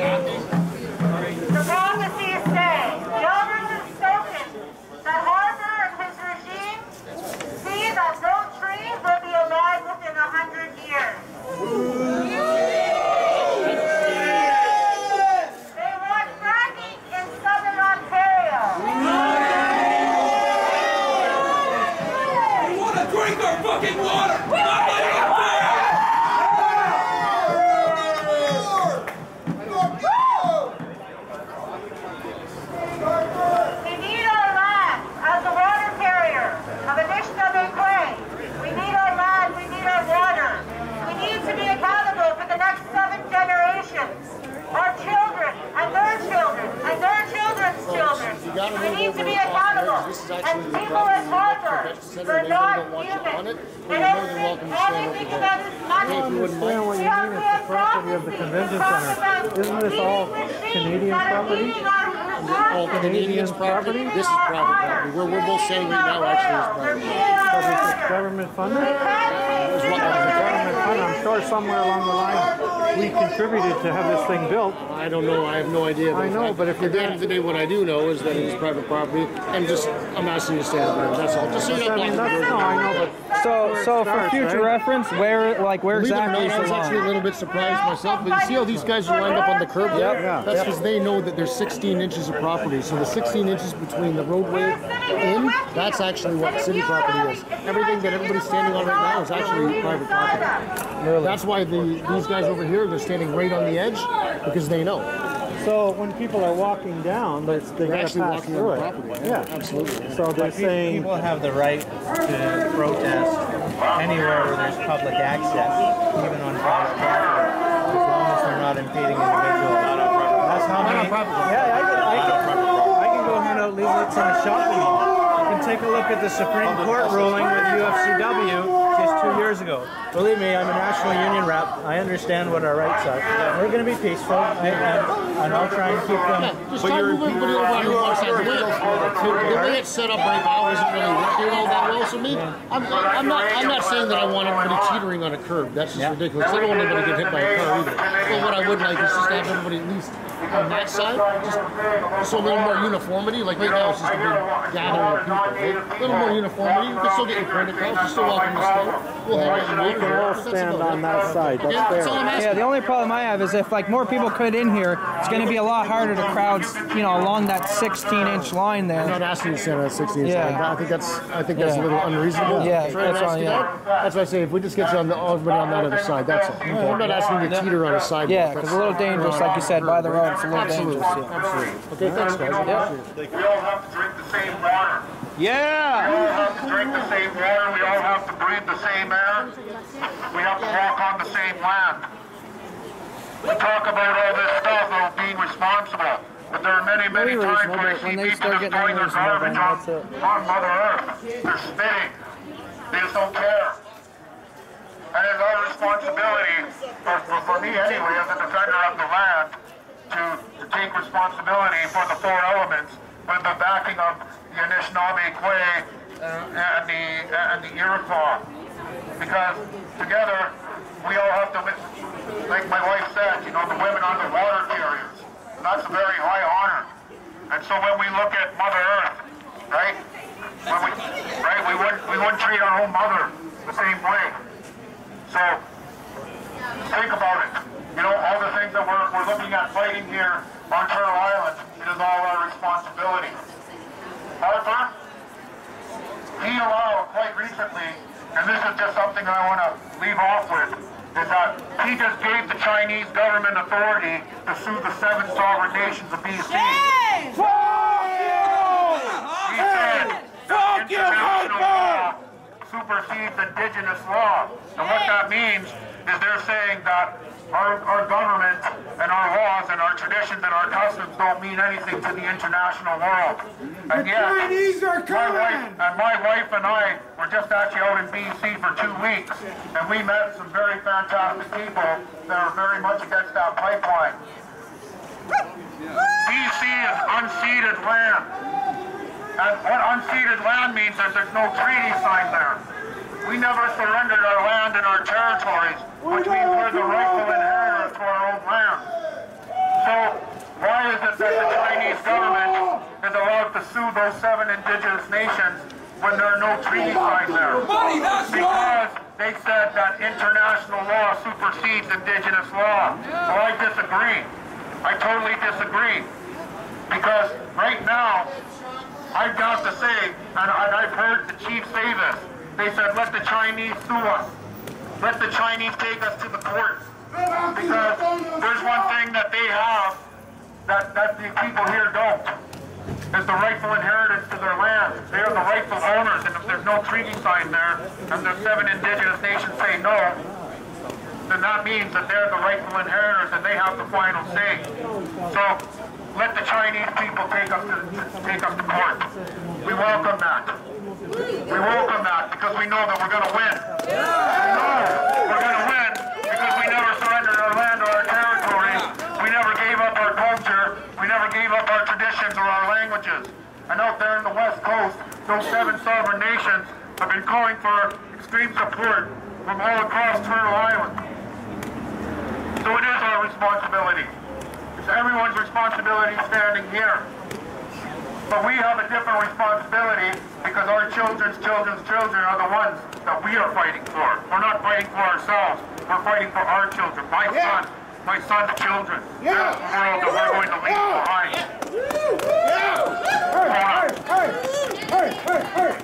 The prophecies say, the elders have spoken, that Harper and his regime see that no trees will be alive within 100 years. They want fracking in southern Ontario. We want to drink our fucking water! Not like our fire! We need our land as a water carrier of Anishinaabe. We need our land, we need our water. We need to be accountable for the next 7 generations. Our children, and their children, and their children's children. We need to be accountable. And people at Harper, they're not human. And everything that is money. I understand what you mean. It's the property of the convention center. Isn't this all Canadian property? All Canadians' property? This is private property. We're both saying right now actually is private property. Because it's government funded? Government funded. I'm sure somewhere along the line we contributed to have this thing built. I don't know. I have no idea. I know, but if at the end of the day, what I do know is that it is private property, and I'm asking you to stand up. That's all. Just so you know. I know, but so for future reference, where exactly is the I was actually a little bit surprised myself, but you see how these guys are lined up on the curb there? Yeah. That's because they know that there's 16 inches of property. So the 16 inches between the roadway in, that's actually what city property is. Everything that everybody's standing on right now is actually private property. Really? That's why these guys over here, they're standing right on the edge, because they know. So when people are walking down, they're actually pass walking through on the it. property. Yeah, Absolutely. So they're saying people have the right to protest anywhere where there's public access, even on private property, as long as they're not impeding individuals. That's how many. Yeah, I can go hand out leaflets in a shopping mall. You can take a look at the Supreme Court ruling with UFCW just 2 years ago. Believe me, I'm a national union rep. I understand what our rights are. We're going to be peaceful, and I'll try and keep them. Just try to move everybody over on the wrong side of the way. The way it's set up right now isn't really working all that well. So me, I'm not saying that I want everybody teetering on a curb. That's just ridiculous. I don't want anybody to get hit by a car either. But what I would like is just to have everybody at least on that side, just so a little more uniformity. Like right now, it's just a big gathering of people. Right? A little more uniformity. You can still get your credit cards. You're still welcome to stay. We'll have it. we can all stand on that side. That's fair. Yeah, the only problem I have is if more people could in here, it's going to be a lot harder to crowd, along that 16-inch line there. I'm not asking you to stand on that 16-inch line. I think that's a little unreasonable. Yeah, that's why. That's why I say if we just get you on everybody on that other side, that's all. I'm not asking you to teeter on a sidewalk. Yeah, because it's a little dangerous, like you said, by the road. It's a little dangerous. Absolutely. Okay, thanks, guys. We all have to drink the same water. Yeah. We all have to drink the same water. We all have to breathe the same air. We have to walk on the same land. We talk about all this stuff about being responsible, but there are many times where I see people destroying their garbage on Mother Earth. They're spitting. They just don't care. And it's our responsibility, for me anyway, as a defender of the land, to take responsibility for the 4 elements with the backing of the Anishinaabe, and the Iroquois. Because together, we all have to, like my wife said, the women on the water carriers. That's a very high honor. And so when we look at Mother Earth, right, we wouldn't treat our own mother the same way. So think about it. All the things that we're looking at fighting here on Turtle Island, it is all our responsibility. Harper, he allowed quite recently, and this is just something I want to leave off with, is that he just gave the Chinese government authority to sue the 7 sovereign nations of BC. Hey! Fuck you! He said Fuck you, Harper! Supersedes indigenous law. And what that means is they're saying that our government and our laws and our traditions and our customs don't mean anything to the international world. And yet, my wife and I were just actually out in BC for 2 weeks, and we met some very fantastic people that are very much against that pipeline. BC is unceded land. And what unceded land means is there's no treaty signed there. We never surrendered our land and our territories, which means we're the rightful inheritors to our own land. So those 7 indigenous nations when there are no treaty signed there. Money, that's Because they said that international law supersedes indigenous law. Well, I disagree. I totally disagree. Because right now, I've got to say, and I've heard the chief say this, they said, let the Chinese sue us. Let the Chinese take us to the courts. Because there's one thing that they have that the people here don't, is the rightful inheritance to their land. They are the rightful owners, and if there's no treaty signed there, and the 7 indigenous nations say no, then that means that they're the rightful inheritors and they have the final say. So let the Chinese people take us to court. We welcome that. We welcome that because we know that we're going to win. We know we're going to win because we never surrendered our land or our territory. We never gave up our culture. We never gave up our traditions or our languages. And out there in the West Coast, those 7 sovereign nations have been calling for extreme support from all across Turtle Island. So it is our responsibility. It's everyone's responsibility standing here. But we have a different responsibility because our children's children's children are the ones that we are fighting for. We're not fighting for ourselves. We're fighting for our children. My son's children. That's the world that we're going to leave behind.